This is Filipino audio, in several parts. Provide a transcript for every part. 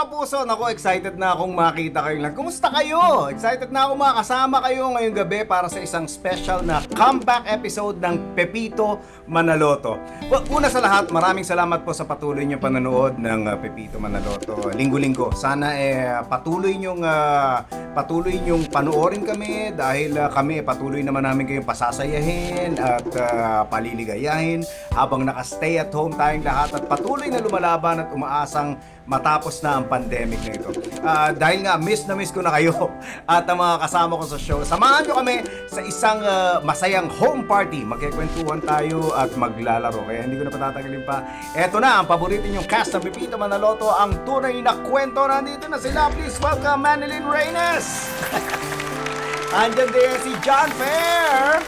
kapuso, naku, excited na akong makita kayo lang. Kumusta kayo? Excited na akong makasama kayo ngayong gabi para sa isang special na comeback episode ng Pepito Manaloto. Una sa lahat, maraming salamat po sa patuloy niyong panonood ng Pepito Manaloto. Linggo-linggo, sana patuloy niyong panoorin kami dahil kami patuloy naman namin kayong pasasayahin at paliligayahin habang naka-stay at home tayong lahat at patuloy na lumalaban at umaasang matapos na ang pandemic na ito. Dahil nga miss na miss ko na kayo at ang mga kasama ko sa show. Samahan nyo kami sa isang masayang home party. Magkikwentuhan tayo at maglalaro. Kaya hindi ko na patatagalin pa. Eto na ang paborito nyong cast ng Pepito Manaloto, ang tunay na kwento. Nandito na sila. Please welcome Manilyn Reynes. Andyan din si John Fair,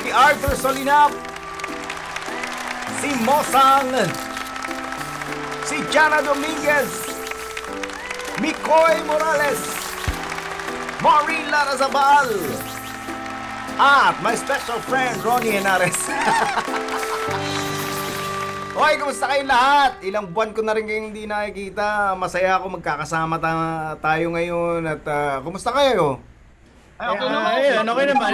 si Arthur Solinap, si Mosang, si Jana Dominguez, Mikoy Morales, Maureen Larazabal, at my special friend Ronnie Henares. Hoy, kumusta kayong lahat? Ilang buwan ko na rin kayong hindi nakikita. Masaya ako magkakasama tayo ngayon. At kumusta kayo? Ay, okay naman. Okay naman.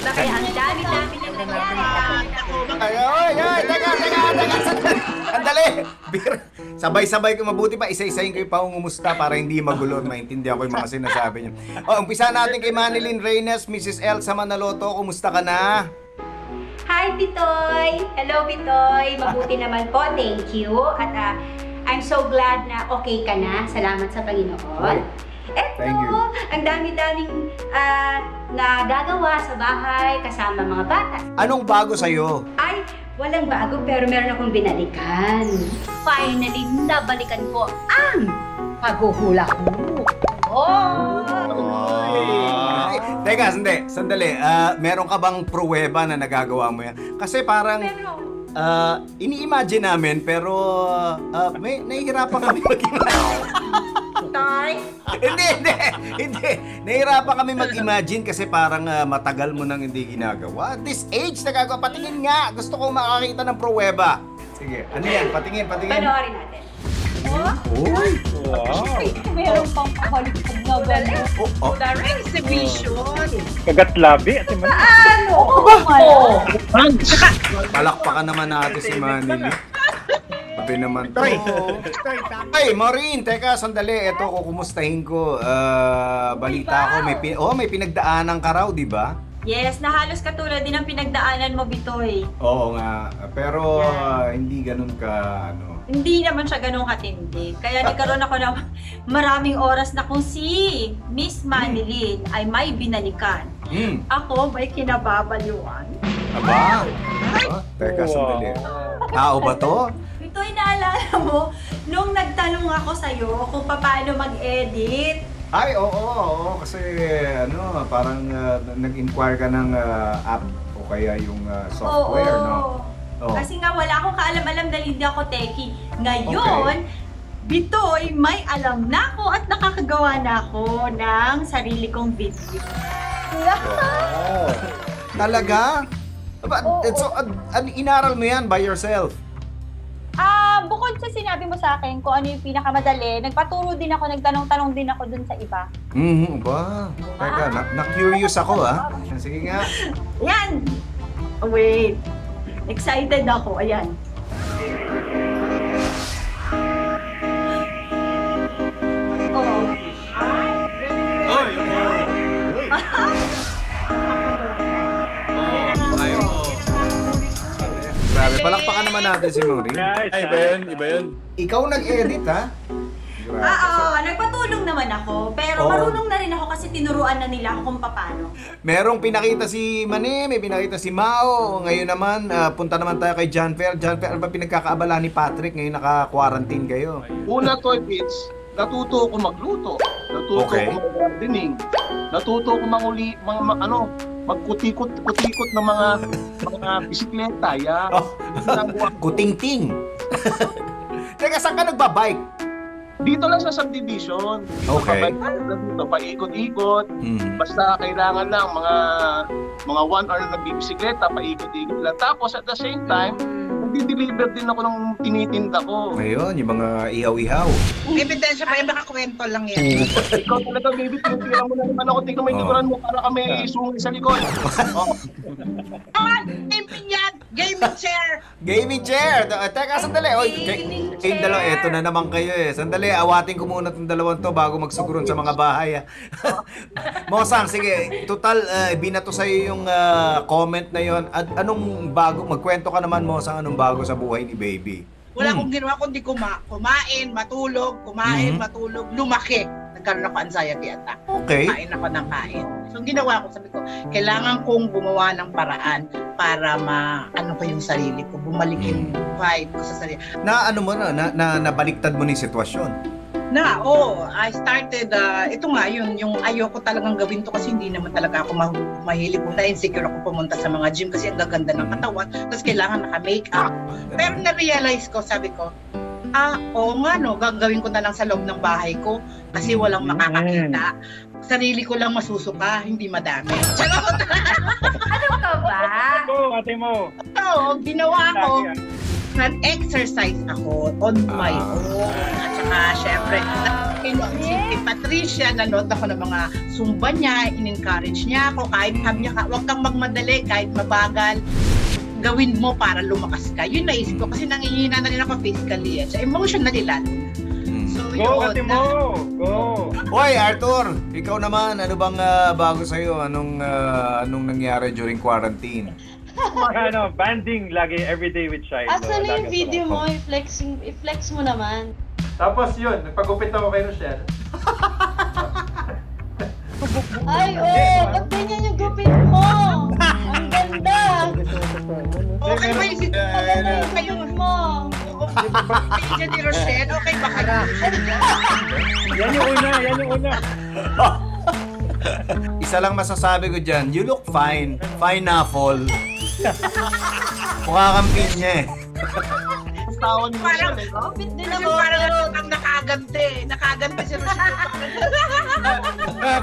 Kaya ang dami-dami na nangyari. Ay, teka. Andali. Sabay-sabay ko, mabuti pa. Isa-isahin kayo pa umusta para hindi magulo at maintindihan ko yung mga sinasabi niyo. Umpisa natin kay Manilyn Reynes, Mrs. Elsa Manaloto. Kumusta ka na? Hi, Bitoy! Hello, Bitoy! Mabuti naman po. Thank you. At I'm so glad na okay ka na. Salamat sa Panginoon. Thank you. Ang dami-daming nagagawa sa bahay kasama mga bata. Anong bago sa'yo? Ay, walang bago pero meron akong binalikan. Finally, nabalikan ko ang paghuhula ko. Teka, sandali. Meron ka bang pruweba na nagagawa mo yan? Kasi parang ini-imagine namin pero may nahihirapan kami mag-imagine. Hindi. Nahihirapan kami mag-imagine kasi parang matagal mo nang hindi ginagawa. At this age, nagagawa. Patingin nga. Gusto ko makakita ng pruweba. Sige, ano yan? Patingin. Panoorin natin. Uy! Wow! Meron pang pabaliktad na gano'n. Dari exhibition. Kagat labi at yung Ano? Palakpakan naman natin si Manilyn. Sabi naman to. Ay, Maureen, teka, sandali. Ito, kukumustahin ko. Balita ko, may pinagdaanan ka raw, di ba? Yes, na halos katulad din ang pinagdaanan mo, Bitoy. Oo nga. Pero hindi ganun ka, Hindi naman siya ganun katindi. Kaya nagkaroon ako ng maraming oras na kung si Miss Manilyn ay may binalikan. Ako may kinababaliwan. Aba? Teka, sandali. Tao ba to? Bitoy, naalala mo, nung nagtanong ako sa'yo kung paano mag-edit, Ay, oo. Kasi, parang nag-inquire ka ng app o kaya yung software, no? Oh. Kasi nga wala akong kaalam-alam dahil hindi ako techie. Ngayon, Bitoy, may alam na ako at nakakagawa na ako ng sarili kong video. Wow! Talaga? So, inaral mo yan by yourself? Bukod sa sinabi mo sa akin kung ano yung pinakamadali, nagpaturo din ako, nagtanong-tanong din ako dun sa iba. Ba? Teka, na-curious ako, Sige nga. Yan! Wait. Excited ako. Ayan. Grabe, palakpakan naman natin si Maureen. Iba yun. Ikaw nag-edit, ha? Oo, nagpatulong naman ako. Pero marunong na rin ako kasi tinuruan na nila ako kung paano. Merong pinakita si Mane, may pinakita si Mao. Ngayon naman, punta naman tayo kay John Fair. John Fair, ano ba pinagkakaabala ni Patrick? Ngayon naka-quarantine kayo. Una, Toy Bits, natuto ako magluto. Natuto ako mag-gardening. Natuto ako magkutikot ng mga bisikleta. Kuting-ting. Teka, saan ka nagbabike? Dito lang sa subdivision. Okay. Dito, paikot-ikot. Basta kailangan lang mga 1 hour na nagbibisikleta, paikot-ikot lang. Tapos at the same time, nagdi-deliver din ako ng tinitinda ko. Ngayon, yung mga ihaw-ihaw. Ebidensya pa, baka kwento lang yan. Ikaw talaga, baby, tinitira mo na naman ako. Tingnan mo yung likuran mo para kami sungay sa likod. Gaming yan! Gaming chair! Gaming chair! Teka, sandali. Oy, kayong dalawa, eto na naman kayo eh. Sandali, awatin ko muna itong dalawang to bago magsuguron sa mga bahay. Mosang, sige, total, binato sa'yo yung comment na yon. At anong bago, magkwento ka naman, Mosang, anong bago sa buhay ni Baby? Wala akong ginawa kundi kumain, matulog, matulog, lumaki. Nagkaroon ako anxiety attack. Okay. Kain ako ng kain. So, ang ginawa ko, sabi ko, kailangan kong gumawa ng paraan para ano ko yung sarili ko, bumalik yung vibe ko sa sarili. Na ano mo na nabaliktad mo ni sitwasyon? I started, ito nga yun, yung ayoko talagang gawin to kasi hindi naman talaga ako mahilig ko, na-insecure ako pumunta sa mga gym kasi ang gaganda ng katawan, tapos kailangan naka-makeup. Pero na-realize ko, sabi ko, oo nga no, gagawin ko na lang sa loob ng bahay ko kasi walang makakakita. Sarili ko lang masusuka, hindi madami. Charot! Ano ka ba? Ate mo. Oo, ginawa ko. Nag-exercise ako on my own. At saka, syempre, si Patricia, nanood ako ng mga zumba niya, in-encourage niya ako, kahit sabi niya, huwag kang magmadali, kahit mabagal, gawin mo para lumakas ka. Yun naisip ko, kasi nangihina na rin ako physically, at emotionally lalo. So, Go, Ate Mo! Go! Hoy, Arthur! Ikaw naman, ano bang bago sa'yo? Anong nangyari during quarantine? Banding lagi everyday with Shiloh. Asan na yung video mo? I-flex mo naman. Tapos yun, nagpagupit ako kay Rochelle. Ay, ba't ganyan yung gupit mo? Ang ganda! okay ba yung kayo mo? Page ni Rochelle? Okay ba kayo? Yan yung una. Isa lang masasabi ko dyan, you look fine. Fine na fall. Mukha kang pinya eh. Tawan mo siya, Parang, eh. Gupit din kasi ako. parang ang nakagante. Nakagante si Rochelle.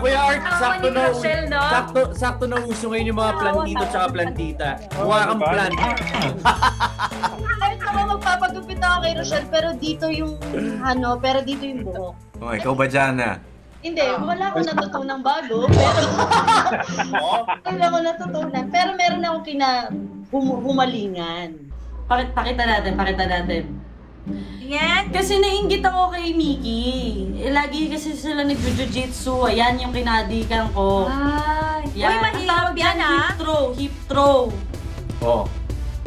Kuya Art, sakto na Rochelle, no? sakto na uso ngayon yung mga plantito tsaka plantita. Mukha kang plant. Kahit naman magpapagupit ako kay Rochelle, pero dito yung buhok. Oh, ikaw ba dyan ah? Hindi, wala akong natutunang bago, pero wala akong natutunan. Pero meron akong humalingan. Pakita natin. Yan. Kasi nainggit ako kay Mickey. Lagi kasi sila nag-jiu-jitsu. Ayan yung kinadikan ko. Ay. Yan. Uy, mahirap Ang tawag yan, ah. Hip throw. Oh.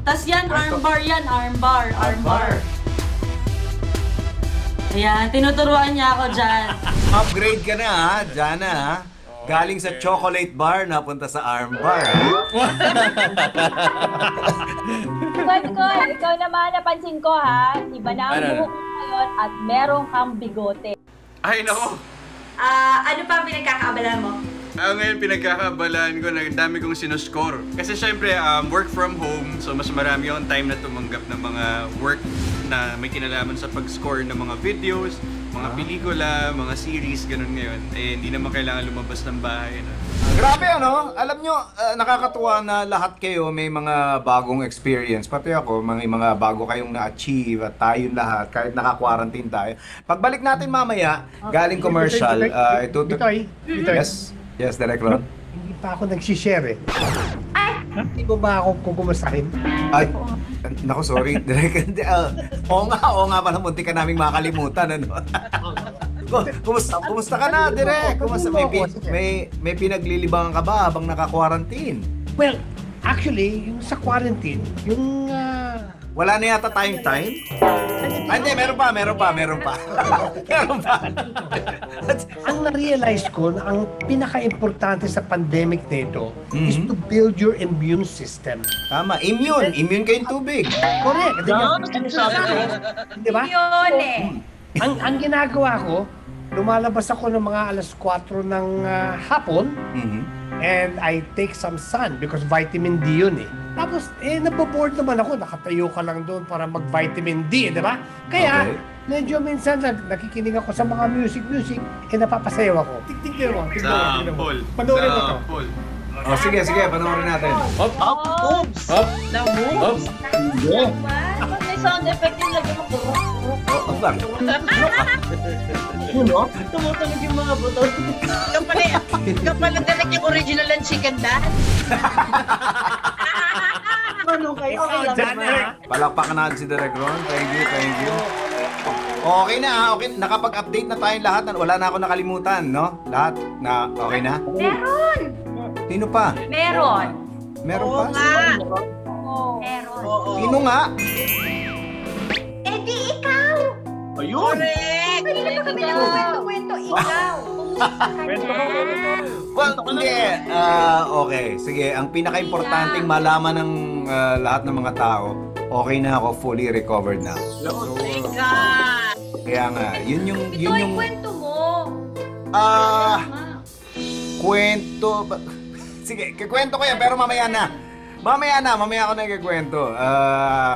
Tas yan, armbar. Ayan, tinuturuan niya ako dyan. Upgrade ka na ha, dyan na ha. Galing sa chocolate bar, napunta sa arm bar. Ikaw naman, napansin ko ha, iba na ang buhok mo ngayon at meron kang bigote. Ay, nako. Ano pa ang pinagkakaabalahan mo? Ngayon pinagkakabalaan ko na dami kong sinuscore. Kasi syempre, work from home, so mas marami akong time na tumanggap ng mga work na may kinalaman sa pag-score ng mga videos, mga pelikula, mga series, ganun ngayon. Eh, hindi naman kailangan lumabas ng bahay. No? Grabe ano, alam nyo, nakakatuwa na lahat kayo may mga bagong experience. Pati ako, mga bago kayong na-achieve at tayong lahat, kahit naka-quarantine tayo. Pagbalik natin mamaya, galing commercial, Bitoy. Yes, Direk Ron. Hindi pa ako nagsishare eh. Hindi ko ba ako kukumustahin? Ay, naku, sorry, Direk. Oo nga pala, munti ka naming makalimutan, ano? Kumusta ka na, Direk? Kumusta? May pinaglilibangan ka ba habang naka-quarantine? Well, actually, yung sa quarantine, yung... Wala na yata time? Ay, hindi, meron pa. Meron pa. Ang na-realize ko na ang pinaka-importante sa pandemic nito is to build your immune system. Tama, immune kayong tubig. Correct. Di ba? Yun eh. Ang ginagawa ko, lumalabas ako ng mga alas 4 ng hapon and I take some sun because vitamin D yun eh. Tapos, naboboard naman ako. Nakatayo ka lang doon para mag-vitamin D, di ba? Kaya, medyo minsan nakikinig ako sa mga music, napapasayaw ako. Tignan mo. Sample. Panoorin mo to. Sige, panoorin natin. Moves. The moves. sound effect yung lagyan mo. Oo lang. Tumutunog yung mga buto. Kapala talaga yung original ng chicken dance. Ano kayo? Okay lang naman. Palakpakan natin si Direk Ron. Thank you, thank you. Okay na, okay. Nakapag-update na tayong lahat. Wala na ako nakalimutan, no? Lahat na, okay na? Meron! Sino pa? Meron. Meron pa? Meron. Sino nga? Eh di ikaw! Ayun! Correct! Kanina pa kami nagkwento-kwento. Ikaw. Kumusta ka na? Well, hindi. Okay, sige. Ang pinaka-importanting malaman ng lahat ng mga tao, okay na ako, fully recovered na. Oh my God! Kaya nga, yun yung... Kwento mo. Kwento... Sige, kikwento ko yan, pero mamaya na. Mamaya ako na kikwento.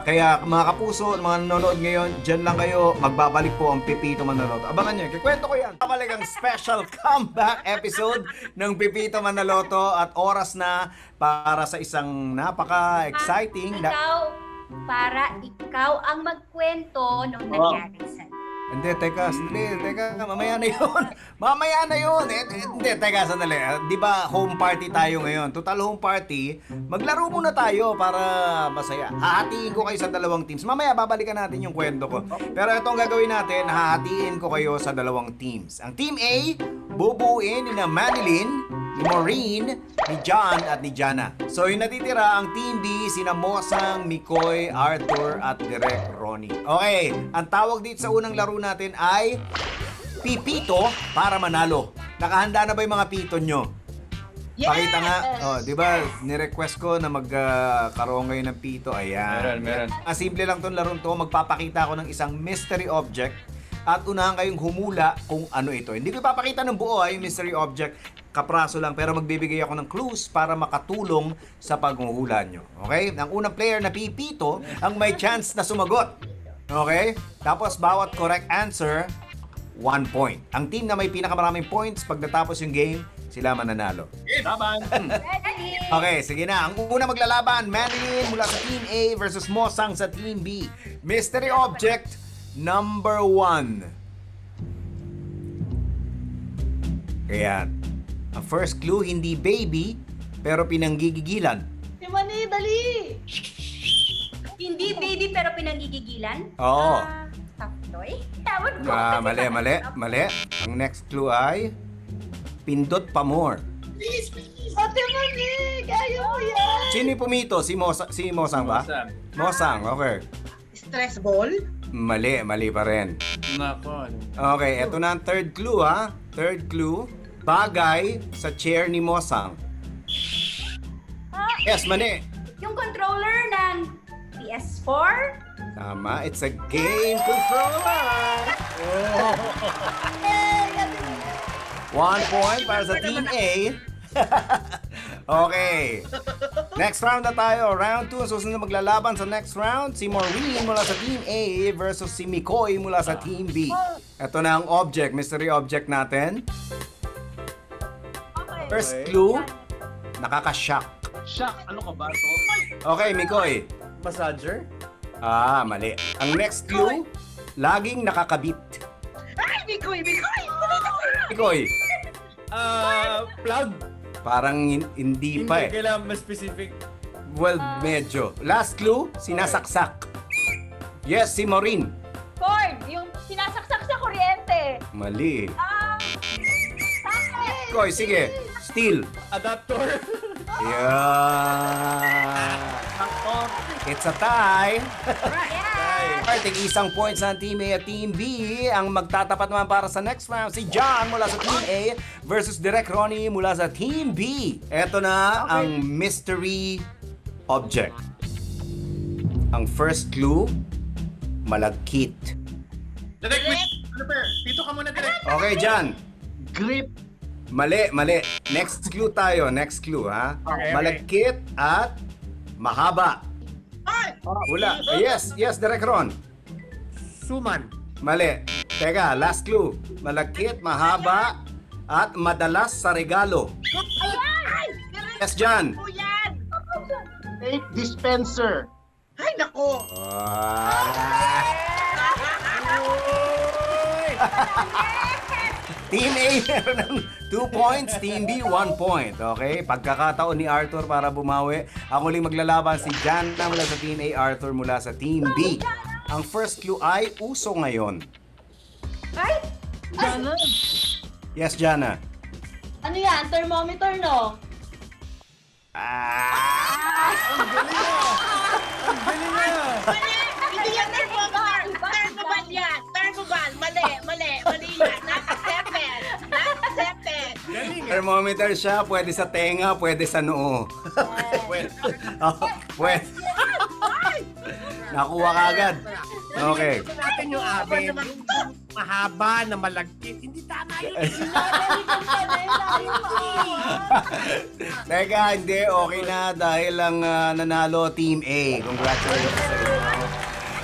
Kaya mga kapuso, mga nanonood ngayon, dyan lang kayo, magbabalik po ang Pipito Manaloto. Abangan nyo, kikwento ko yan. Kapalik ang special comeback episode ng Pipito Manaloto at oras na para sa isang napaka-exciting Ikaw ang magkwento nung nangyari sa... Hindi, teka, mamaya na yun. Mamaya na yun. Hindi, teka, sandali. Di ba home party tayo ngayon? Total home party, maglaro muna tayo para masaya. Hahatiin ko kayo sa dalawang teams. Mamaya, babalikan natin yung kwento ko. Pero ito ang gagawin natin, hahatiin ko kayo sa dalawang teams. Ang Team A, bubuuin ni Manilyn, ni Maureen, ni John at ni Jana. So yung natitira, ang Team B, sina Mosang, Mikoy, Arthur at Direk Ronnie. Okay, ang tawag dito sa unang laro natin ay Pipito para manalo. Nakahanda na ba yung mga pito nyo? Yes! Pakita nga, di ba, ni-request ko na magkaroon ngayon ng pito. Ayan. Meron. Ang simple lang tong laro to, magpapakita ako ng isang mystery object at unahan kayong humula kung ano ito. Hindi ko ipapakita ng buo yung mystery object, kapraso lang, pero magbibigay ako ng clues para makatulong sa paghuhula nyo. Okay? Ang unang player na Pipito ang may chance na sumagot. Okay? Tapos bawat correct answer, 1 point. Ang team na may pinakamaraming points pag natapos yung game, sila mananalo. Laban! Okay, sige na. Ang una maglalaban, Manilyn mula sa Team A versus Mosang sa Team B. Mystery object number 1. Kaya, ang first clue, hindi baby, pero pinanggigigilan. Si Mani, dali! Hindi baby pero pinanggigigilan? Oo. Tough toy? Tawag ko. Mali. Ang next clue ay pindot pa more. Please! Ate Mani! Kaya mo yan! Sino yung pumito? Si Mosang ba? Mosang, okay. Stress ball? Mali pa rin. Nako. Okay, eto na ang third clue ha. Third clue, bagay sa chair ni Mosang. Yes, mani. Yung controller ng PS4? Tama, it's a game controller. 1 point para sa Team A. Okay. Next round na tayo. Round 2. Susunod na maglalaban sa next round. Si Maureen mula sa Team A versus si Mikoy mula sa Team B. Ito na ang object. Mystery object natin. First clue. Nakaka-shock. Shock! Ano ka ba to? Okay, Mikoy. Massager? Mali. Ang next clue. Laging nakakabit. Ay, Mikoy! Mikoy. Plug? Parang hindi pa eh. Hindi kailangan mas specific. Well, medyo. Last clue, sinasaksak. Yes, si Maureen. Cord, yung sinasaksak sa kuryente. Mali. Koy, sige. Steel. Adapter? Yeah. It's a tie. Tig-isang points ng Team A at Team B. Ang magtatapat naman para sa next round, si John mula sa Team A versus Direk Ronnie mula sa Team B. Ito na ang mystery object. Ang first clue, malagkit. Direk, wait! Pito ka muna, Direk. Okay, John. Grip. Mali. Next clue tayo. Next clue, ha? Okay. Malagkit at mahaba. Wala. Yes, Direk Ron. Suman. Mali. Teka, last clue. Malagkit, mahaba, at madalas sa regalo. Yes, John. Tape dispenser. Ay, nako! Team A meron ng 2 points, Team B 1 point. Okay? Pagkakataon ni Arthur para bumawi. Ang huling maglalaban si Jana mula sa Team A, Arthur mula sa Team B. Ang first clue ay uso ngayon. Ay! Jana. Yes, Jana. Ano yan? Thermometer, no? Ang galing na! Ang galing na! Mali! Hindi yan thermobal! Thermobal yan! Thermobal! Mali! Mali yan! Not-accepted! Thermometer siya, pwede sa tenga, pwede sa noo. Pwede. Pwede. Nakuha ka agad. Okay. Ito natin yung amin. Mahaba na malagkit. Hindi tama yun. Teka, hindi. Okay na dahil lang nanalo Team A. Congratulations sa inyo.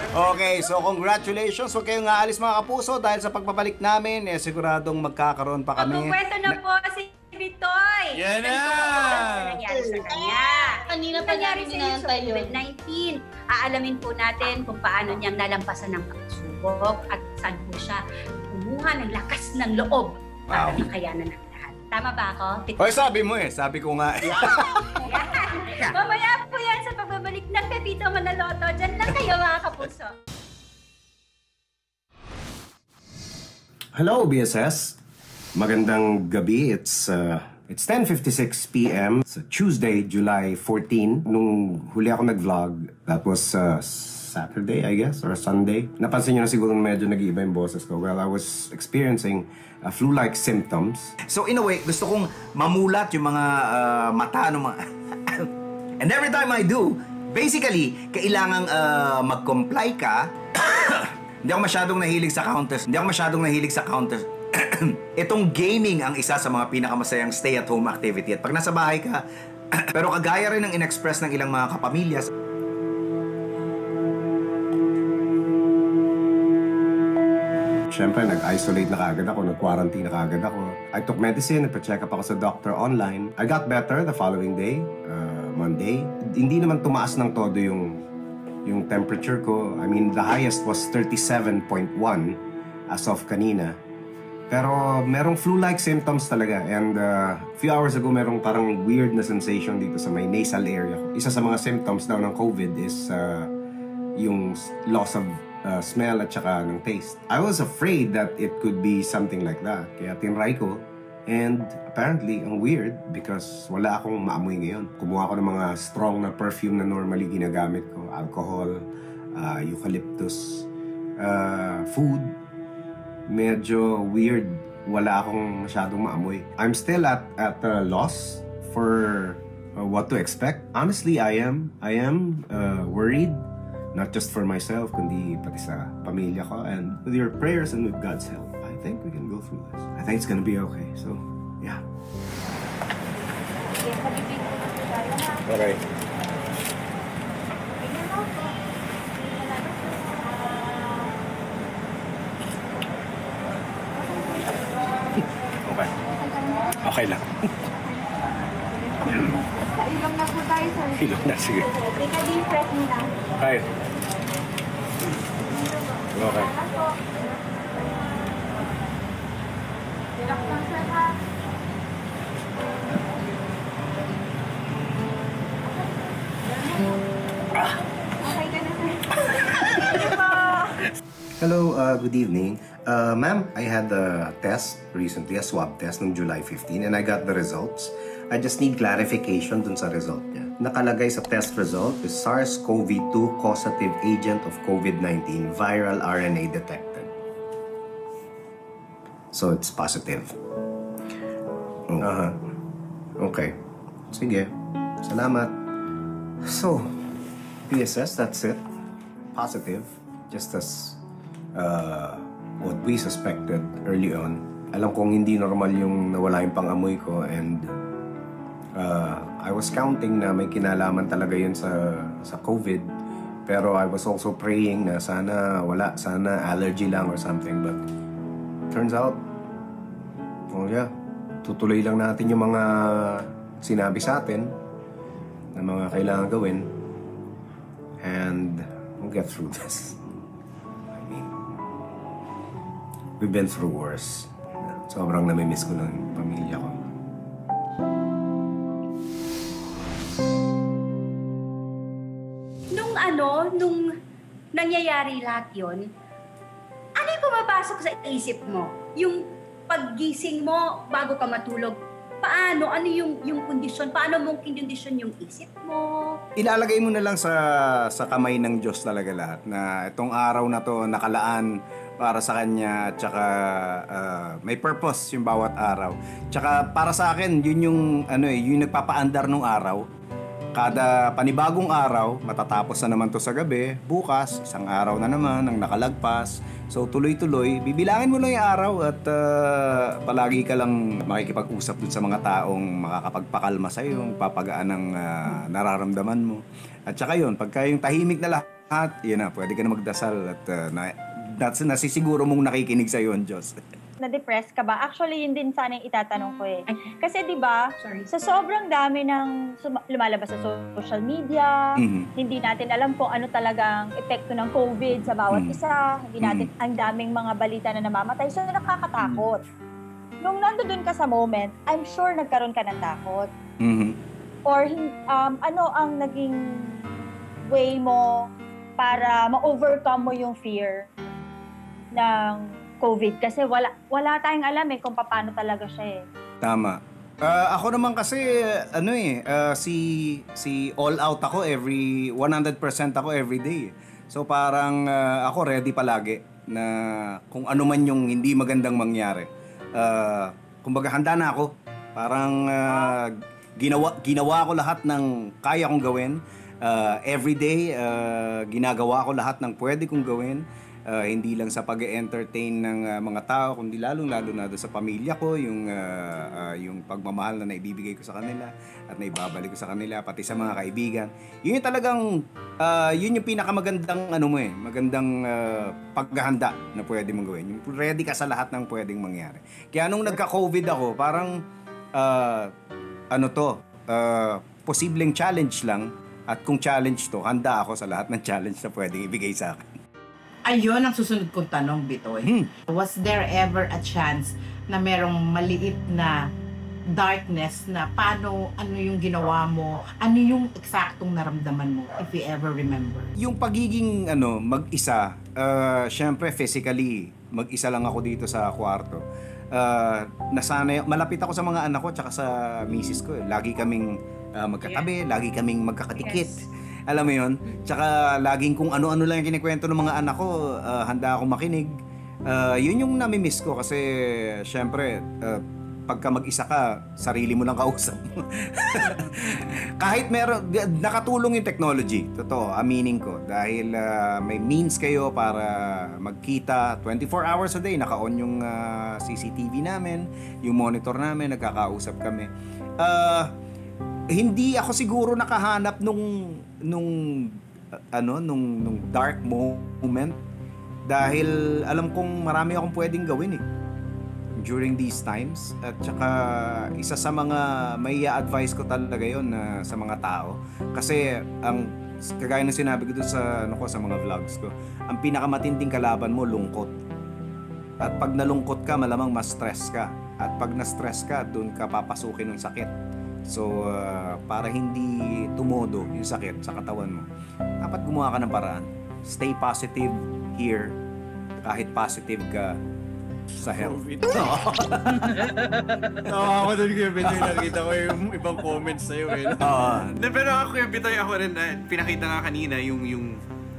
Okay, so congratulations. Huwag kayong aalis mga kapuso dahil sa pagbabalik namin, siguradong magkakaroon pa kami. Magkukwento na po si Bitoy. Yan na! Ano nangyari sa kanya? Kanina pa nangyari namin sa iyo sa inaantay yun. COVID-19. Aalamin po natin kung paano niyang nalampasan ng pagsubok at saan po siya kumuha ng lakas ng loob para makayanan ng lahat. Tama ba ako? Hoy, sabi mo eh. Sabi ko nga. Yan. Mamaya po yan sa pagbabalik ng Pepito Manaloto. Diyan lang kayo mga kapuso. Hello, BSS. Magandang gabi. It's 10:56 p.m. It's Tuesday, July 14. Nung huli ako nag-vlog, that was Saturday, I guess, or Sunday. Napansin niyo na siguro medyo nag-iiba yung boses ko. Well, I was experiencing flu-like symptoms. So in a way, gusto kong mamulat yung mga mata ng mga... And every time I do, basically, kailangang mag-comply ka. Hindi ako masyadong nahilig sa counters. Itong gaming ang isa sa mga pinakamasayang stay-at-home activity. At pag nasa bahay ka, pero kagaya rin ng in-express ng ilang mga kapamilya. Siyempre, nag-isolate na kagad ako, nag-quarantine na kagad ako. I took medicine, nagpa-check up ako sa doctor online. I got better the following day, Monday. Hindi naman tumaas ng todo yung temperature ko. I mean, the highest was 37.1 as of kanina. Pero merong flu-like symptoms talaga. And a few hours ago, merong parang weird na sensation dito sa may nasal area ko. Isa sa mga symptoms daw ng COVID is yung loss of smell at saka ng taste. I was afraid that it could be something like that. Kaya tinry ko. And apparently, ang weird because wala akong maamoy ngayon. Kumuha ko ng mga strong na perfume na normally ginagamit ko. Alcohol, eucalyptus, food. Medyo weird. Wala akong masyadong maamoy. I'm still at a loss for what to expect. Honestly, I am worried. Not just for myself, kundi pati sa pamilya ko. And with your prayers and with God's help, I think we can go through this. I think it's gonna be okay. So, yeah. Okay. Okay. Okay lang. Ilong na po tayo, sir. Ilong na, sige. Take a deep breath muna. Okay. Okay. Relax lang, sir, ha? Okay ka na, sir. Hello, good evening. Ma'am, I had a test recently, a swab test noong July 15, and I got the results. I just need clarification dun sa result niya. Nakalagay sa test result is SARS-CoV-2 causative agent of COVID-19 viral RNA detected. So it's positive. Okay. Sige. Salamat. So, PSS, that's it. Positive. Just as what we suspected early on. Alam kong hindi normal yung nawala yung pang-amoy ko and I was counting na may kinalaman talaga yun sa COVID. Pero I was also praying na sana wala, sana allergy lang or something. But turns out, oh yeah, tutuloy lang natin yung mga sinabi sa atin na mga kailangan gawin. And we'll get through this. I mean, we've been through worse. Sobrang namimiss ko lang yung pamilya ko. Nung nangyayari lahat yun, ano yung pumapasok sa isip mo? Yung paggising mo bago ka matulog, paano? Ano yung kondisyon? Paano mong kinondisyon yung isip mo? Ilalagay mo na lang sa kamay ng Diyos talaga lahat na itong araw na to nakalaan para sa Kanya at saka may purpose yung bawat araw. Tsaka para sa akin, yun yung, yung nagpapaandar ng araw. Kada panibagong araw, matatapos na naman to sa gabi, bukas, isang araw na naman ang nakalagpas. So tuloy-tuloy, bibilangin mo lang yung araw at palagi ka lang makikipag-usap dun sa mga taong makakapagpakalma sa iyo, papagaan ng nararamdaman mo. At saka yun, pagka yung tahimik na lahat, yun na, pwede ka na magdasal at nasisiguro mong nakikinig sa iyo ang Diyos. Na-depress ka ba? Actually, yun din sana yung itatanong ko eh. Kasi di ba sa sobrang dami ng lumalabas sa social media, hindi natin alam kung ano talagang epekto ng COVID sa bawat isa. Hindi natin, ang daming mga balita na namamatay. So, nakakatakot. Nung nandoon ka sa moment, I'm sure nagkaroon ka ng takot. Or ano ang naging way mo para ma-overcome mo yung fear ng COVID? Kasi wala tayong alam kung paano talaga siya eh. Tama. Ako naman kasi, si all out ako 100% ako every day. So parang ako ready palagi na kung ano man yung hindi magandang mangyari. Kumbaga handa na ako. Parang ginawa ko lahat ng kaya kong gawin. Every day, ginagawa ko lahat ng pwede kong gawin. Hindi lang sa pag-entertain ng mga tao, kundi lalong-lalo na sa pamilya ko, yung pagmamahal na naibibigay ko sa kanila at naibabalik ko sa kanila, pati sa mga kaibigan. Yun yung talagang, yun yung pinakamagandang, magandang paghahanda na pwede mong gawin. Yung ready ka sa lahat ng pwedeng mangyari. Kaya nung nagka-COVID ako, parang, posibleng challenge lang, at kung challenge to, handa ako sa lahat ng challenge na pwedeng ibigay sa akin. Ayun ang susunod kong tanong, Bitoy. Was there ever a chance na merong maliit na darkness na ano yung ginawa mo, ano yung eksaktong naramdaman mo, if you ever remember? Yung pagiging mag-isa, syempre physically, mag-isa lang ako dito sa kwarto. Nasanay, malapit ako sa mga anak ko tsaka sa misis ko. Lagi kaming magkatabi, lagi kaming magkakatikit. Yes. Alam mo yun? Tsaka laging kung ano-ano lang yung kinikwento ng mga anak ko, handa akong makinig. Yun yung namimiss ko kasi syempre, pagka mag-isa ka, sarili mo lang kausap mo. Kahit nakatulong yung technology, totoo, aminin ko. Dahil may means kayo para magkita 24 hours a day, naka-on yung CCTV namin, yung monitor namin, nagkakausap kami. Hindi ako siguro nakahanap nung dark moment dahil alam kong marami akong pwedeng gawin during these times. At saka isa sa mga may advice ko talaga yon sa mga tao kasi ang kagaya ng sinabi ko doon sa sa mga vlogs ko, ang pinakamatinding kalaban mo lungkot. At pag nalungkot ka, malamang ma-stress ka. At pag na-stress ka, doon ka papasukin ng sakit. So, para hindi tumodo yung sakit sa katawan mo, dapat gumawa ka ng paraan. Stay positive here, kahit positive ka sa health. Ako doon kayo, Bitoy, nakita ko yung ibang comments sa'yo eh. Pero ako yung Bitoy, ako rin, pinakita nga kanina yung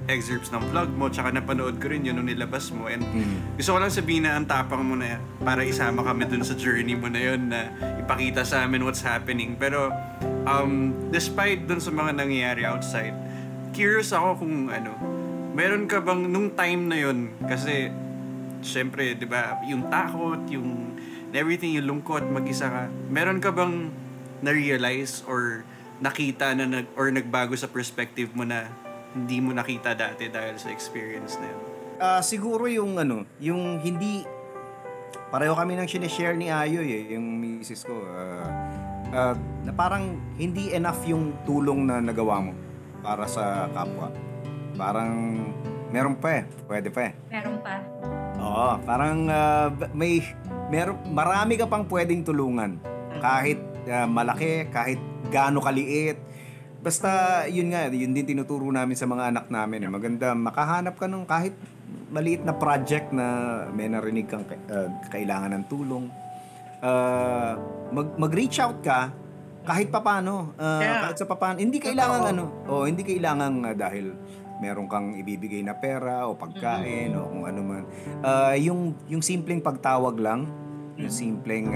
excerpts ng vlog mo, tsaka napanood ko rin yun nung nilabas mo. And gusto ko lang sabihin na ang tapang mo na para isama kami dun sa journey mo na yun, na ipakita sa amin what's happening. Pero despite dun sa mga nangyayari outside, curious ako kung meron ka bang nung time na yun, kasi syempre, di ba, yung takot, yung everything, yung lungkot, mag-isa ka, meron ka bang na-realize or nakita na or nagbago sa perspective mo na hindi mo nakita dati dahil sa experience na yun? Siguro yung yung hindi, pareho kami nang sinishare ni Ayoy yung misis ko, na parang hindi enough yung tulong na nagawa mo para sa kapwa. Parang meron pa pwede pa Meron pa. Oo, parang marami ka pang pwedeng tulungan. Kahit malaki, kahit gaano kaliit. Basta yun nga, yun din tinuturo namin sa mga anak namin. Maganda makahanap ka ng kahit maliit na project na may narinig kang kailangan ng tulong. Mag-reach out ka kahit papano. Kahit sa papano. Hindi kailangan hindi kailangan dahil meron kang ibibigay na pera o pagkain o kung ano man. Yung simpleng pagtawag lang, yung simpleng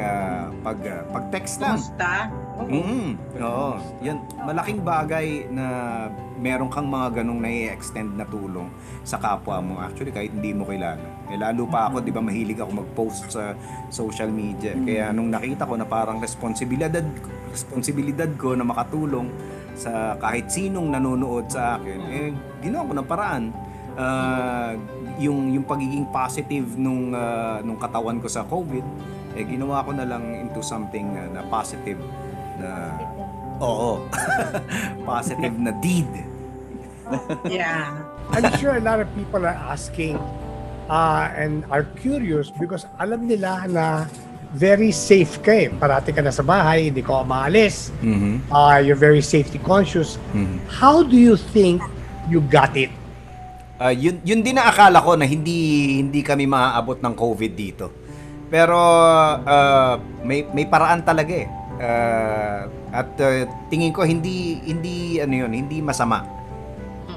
pag-text lang. Kumusta? Oo. Yan, malaking bagay na meron kang mga ganong nai-extend na tulong sa kapwa mo. Actually, kahit hindi mo kilala. Lalo pa ako, di ba, mahilig ako mag-post sa social media. Kaya nung nakita ko na parang responsibilidad ko na makatulong sa kahit sinong nanonood sa akin, ginawa ko ng paraan. Yung pagiging positive nung katawan ko sa COVID, ginawa ko na lang into something na positive na positive na deed. Yeah. I'm sure a lot of people are asking and are curious because alam nila na very safe ka Parati ka na sa bahay, hindi ka maalis. You're very safety conscious. How do you think you got it? Yun din na akala ko na hindi kami maaabot ng COVID dito. Pero may paraan talaga at tingin ko hindi masama.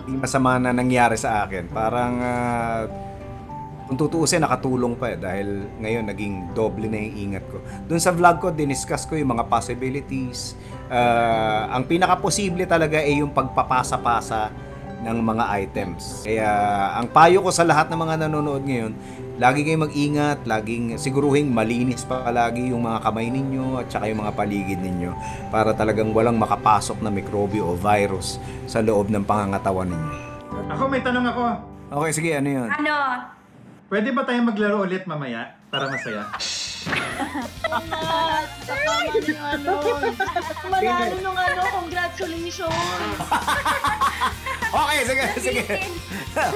Hindi masama na nangyari sa akin. Parang kung tutuusin, nakatulong pa dahil ngayon naging doble na yung ingat ko. Doon sa vlog ko, diniscuss ko yung mga possibilities. Ang pinaka-posible talaga ay yung pagpapasa-pasa ng mga items. Kaya ang payo ko sa lahat ng mga nanonood ngayon, lagi kayong mag-ingat, laging siguruhin malinis palagi yung mga kamay ninyo at saka yung mga paligid ninyo para talagang walang makapasok na mikrobyo o virus sa loob ng pangangatawan ninyo. Ako, may tanong ako. Okay, sige, ano yun? Ano? Pwede ba tayong maglaro ulit mamaya para masaya? Manalo nung congratulations! Okay, sige.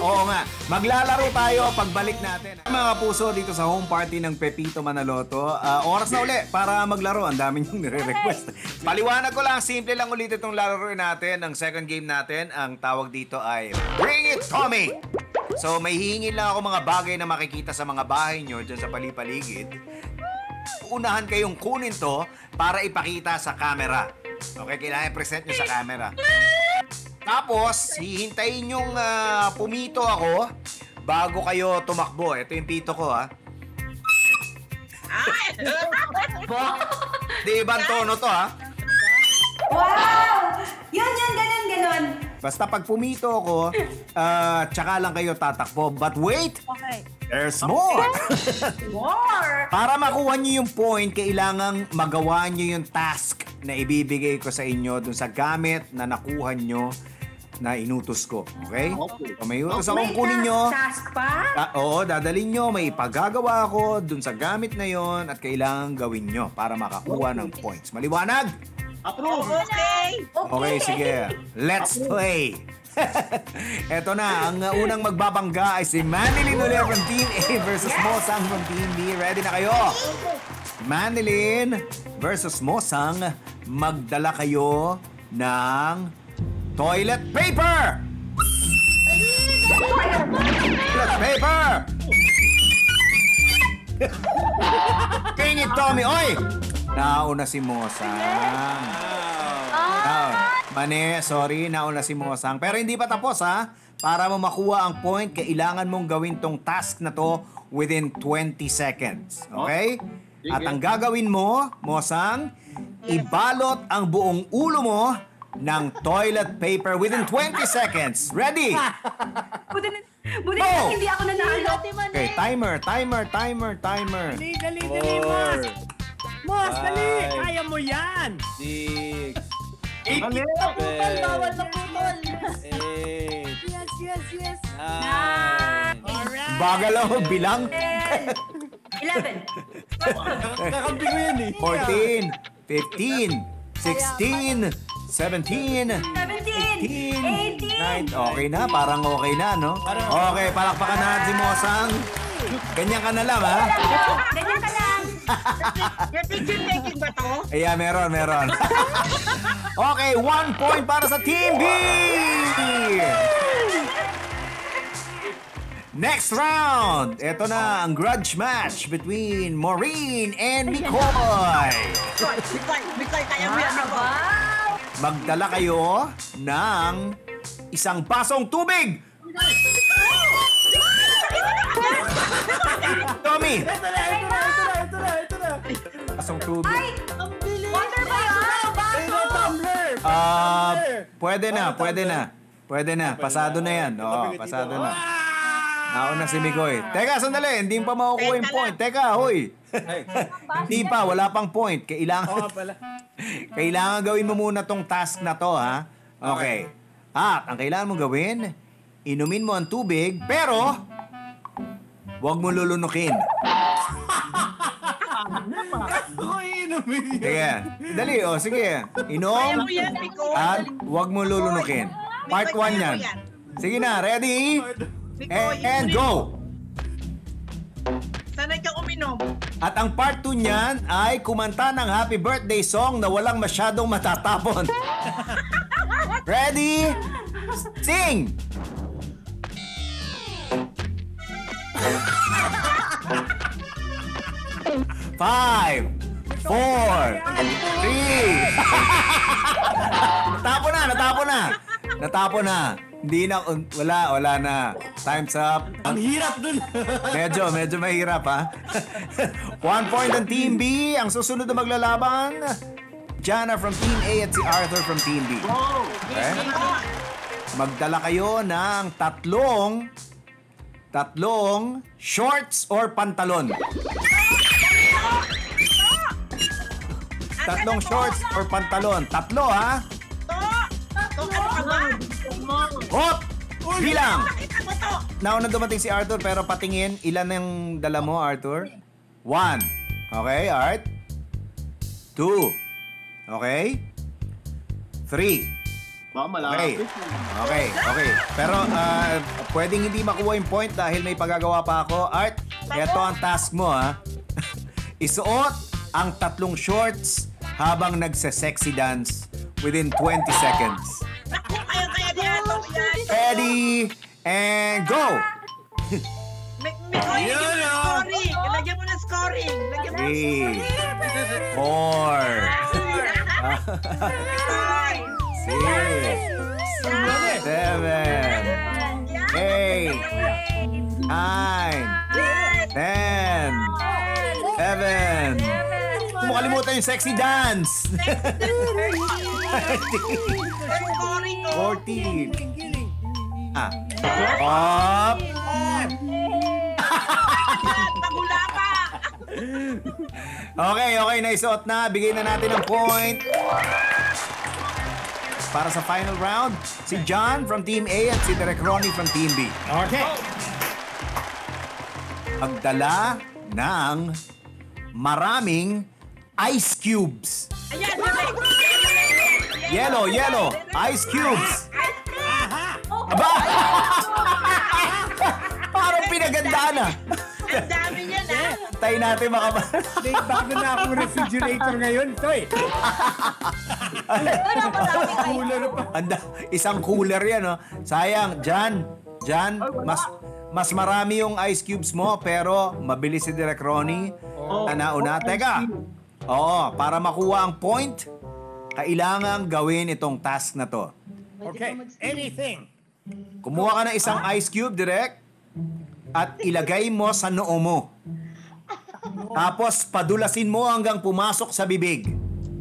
Oo nga. Maglalaro tayo pagbalik natin. Mga puso dito sa home party ng Pepito Manaloto. Oras na uli para maglaro. Ang dami niyong nire-request. Paliwanag ko lang, simple lang ulit itong laruin natin. Ang second game natin, ang tawag dito ay Bring It Tommy! So may hihingin lang ako mga bagay na makikita sa mga bahay nyo dyan sa palipaligid. Unahan kayong kunin to para ipakita sa camera. Okay, kailangan i-present nyo sa camera. Tapos, hihintayin yung pumito ako bago kayo tumakbo. Ito yung pito ko, ha? Di ibang tono to, ha? Wow! Yan, ganon. Basta pag pumito ako, tsaka lang kayo tatakbo. But wait! Okay. There's more! More! Para makuha nyo yung point, kailangang magawa nyo yung task na ibibigay ko sa inyo dun sa gamit na nakuha nyo na inutos ko. Okay? So, may utos akong kunin nyo. Task pa? Oo, dadalhin nyo. May ipagagawa ako dun sa gamit na yon at kailangan gawin nyo para makakuha ng points. Maliwanag? Approve! Okay, sige. Let's play! Eto na, ang unang magbabangga ay si Manilyn ulit from Team A versus Mosang from Team B. Ready na kayo? Manilyn versus Mosang, magdala kayo ng toilet paper! Toilet paper! Bring it, Tommy! Oy! Nauna si Mosang. Mane, sorry, nauna si Mosang. Pero hindi pa tapos, ha? Para mo makuha ang point, kailangan mong gawin tong task na to within 20 seconds. Okay? At ang gagawin mo, Mosang, ibalot ang buong ulo mo ng toilet paper within 20 seconds. Ready? Buti na hindi ako nanalo. Okay, timer. Dali, Mos, dali! Kaya mo yan! 6, Naputol, bawal naputol! 8, Yes! 9, Alright! Bagal ako bilang. 11. Kakampi mo yan 14, 15, 16, 17, 17, 9. Okay na, parang okay na, no? Okay, palakpakan natin si Mosang. Ganyan ka na lang, ha? Ganyan ka lang. May picture taking ba to? Yeah, meron. Okay, 1 point para sa Team B! Next round! Ito na ang grudge match between Maureen and Mikoy. Mikoy, kaya mo yan, Mikoy. Magdala kayo ng isang basong tubig! Tommy! Ito na. Basong tubig. Ay! Water ba yun? Tumbler! Pwede na. Pasado na yan. Oo, pasado na. Nauna si Mikoy. Teka, sandali. Hindi pa makukuha yung point. Teka, hoy. Hindi pa. Wala pang point. Kailangan gawin mo muna tong task na to, ha? Okay. At ang kailangan mong gawin, inumin mo ang tubig, pero huwag mo lulunukin. Sige. Dali, sige. Inom. At huwag mo lulunukin. Part 1 yan. Sige na, ready? And go! Sanay kang uminom. At ang part 2 niyan ay kumanta ng happy birthday song na walang masyadong matatapon. Ready? Sing! Five, 4, 3. Natapon na. Hindi na, wala na. Time's up. Ang hirap dun. Medyo mahirap, ha? 1 point ang Team B. Ang susunod na maglalaban, Jana from Team A at si Arthur from Team B. Okay? Magdala kayo ng tatlong shorts or pantalon. Tatlong shorts or pantalon. Tatlo, ha? Hop! Bilang! Nauna dumating si Arthur pero patingin, ilan yung dala mo, Arthur? 1. Okay, Art? 2. Okay? 3. Okay. Pero pwedeng hindi makuha yung point dahil may pagagawa pa ako. Art, ito ang task mo, ha? Isuot ang tatlong shorts habang nagse-sexy dance within 20 seconds. Ready, and go! Mikoy, lagyan mo ng scoring. 3, 4, 6, 7, 8, 9, 10, 11. Huwag mo kalimutan yung sexy dance. 14. Up. Okay, naisuot na. Bigay na natin ang point. Para sa final round, si John from Team A at si Derek Ronnie from Team B. Okay. Magdala ng maraming ice cubes. Yellow, ice cubes. Aba! Parang pinagandaan na. Ang dami niya na. Tayo natin Bago na akong refrigerator ngayon, Toy. Isang cooler yan, no? Sayang, Jan, mas marami yung ice cubes mo, pero mabilis si Direk Ronnie. Nauna. Teka. Oo, para makuha ang point, kailangan gawin itong task na to. Okay, anything. Kumuha ka ng isang ice cube, Direk, at ilagay mo sa noo mo. Tapos padulasin mo hanggang pumasok sa bibig.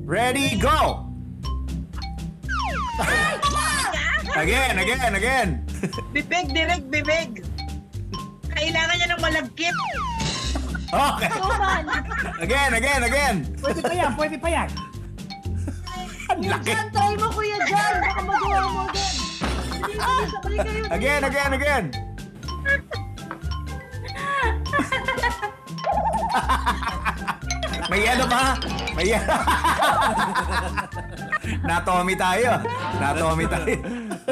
Ready, go! Again. Bibig, direct bibig. Kailangan niya ng malagkit. Okay. Again. Pwede pa yan. Ang laki. Try mo, Kuya Jan. Baka magawa mo agad. Again. May yelo pa? May yelo. Natomi tayo.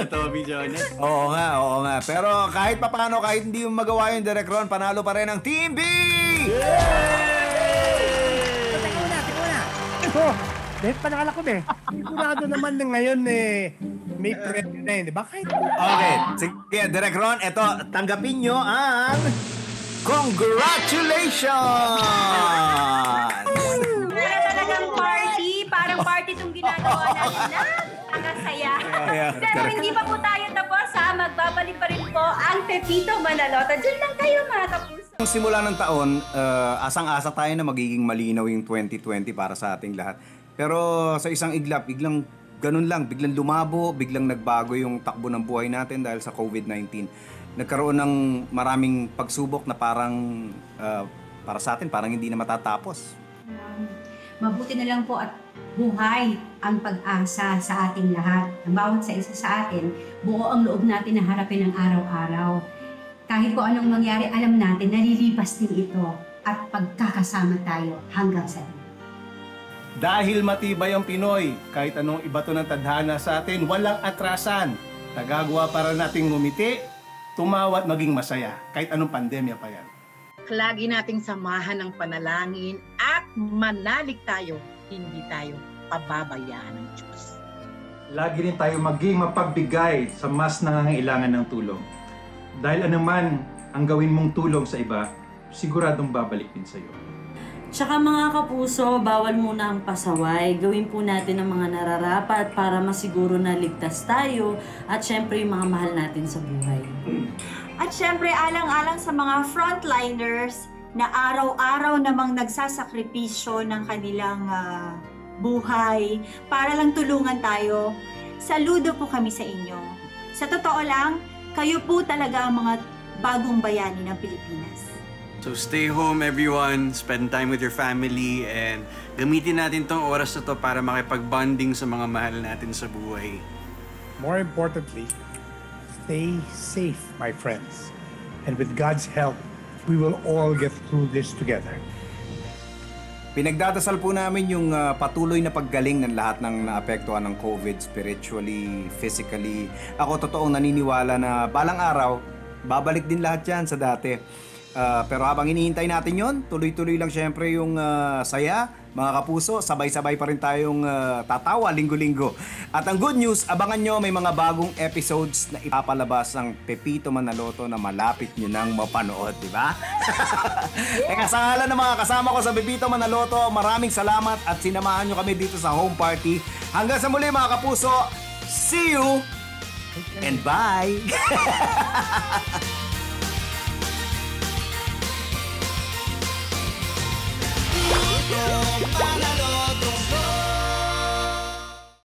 Tommy Jones. Oo nga. Pero kahit papaano, kahit hindi mo magawa yung Direk Ron, panalo pa rin ang Team B! Teka muna. Ito, dahil panala ko sigurado naman na ngayon may premyo na yun, di ba? Okay, sige, Direk Ron, eto, tanggapin nyo ang congratulations! Para talagang party. Parang party itong ginagawa natin na nakasaya. Pero hindi pa po tayo tapos ha. Magbabalik pa rin po ang Pepito Manaloto. Diyan lang kayo mga kapuso. Simula ng taon, asang-asa tayo na magiging malinaw yung 2020 para sa ating lahat. Pero sa isang iglap, biglang ganun lang, biglang lumabo, biglang nagbago yung takbo ng buhay natin dahil sa COVID-19. Nagkaroon ng maraming pagsubok na parang para sa atin, parang hindi na matatapos. Mabuti na lang po at buhay ang pag-asa sa ating lahat. Ang bawat sa isa sa atin, buo ang loob natin na harapin ang araw-araw. Kahit kung anong mangyari, alam natin, nalilipas din ito at pagkakasama tayo hanggang sa dulo. Dahil matibay ang Pinoy, kahit anong ibato ng tadhana sa atin, walang atrasan. Nagagawa para nating ngumiti, tumawa at maging masaya, kahit anong pandemya pa yan. Lagi nating samahan ng panalangin at manalig tayo, hindi tayo pababayaan ng Diyos. Lagi rin tayo maging mapagbigay sa mas nangangailangan ng tulong. Dahil anuman ang gawin mong tulong sa iba, siguradong babalik din sa iyo. Tsaka mga kapuso, bawal muna ang pasaway. Gawin po natin ang mga nararapat para masiguro na ligtas tayo at syempre yung mga mahal natin sa buhay. At syempre, alang-alang sa mga frontliners na araw-araw namang nagsasakripisyo ng kanilang buhay para lang tulungan tayo. Saludo po kami sa inyo. Sa totoo lang, kayo po talaga ang mga bagong bayani ng Pilipinas. So stay home everyone, spend time with your family, and gamitin natin tong oras na to para makipag-bonding sa mga mahal natin sa buhay. More importantly, stay safe, my friends. And with God's help, we will all get through this together. Pinagdadasal po namin yung patuloy na paggaling ng lahat ng naapektuhan ng COVID, spiritually, physically. Ako totoong naniniwala na balang araw, babalik din lahat yan sa dati. Pero habang hinihintay natin yon, tuloy-tuloy lang syempre yung saya, mga kapuso. Sabay-sabay pa rin tayong tatawa linggo-linggo. At ang good news, abangan nyo may mga bagong episodes na ipapalabas ang Pepito Manaloto na malapit nyo nang mapanood, di ba? Kaya sa ngalan ng mga kasama ko sa Pepito Manaloto, maraming salamat at sinamahan nyo kami dito sa home party. Hanggang sa muli mga kapuso, see you and bye!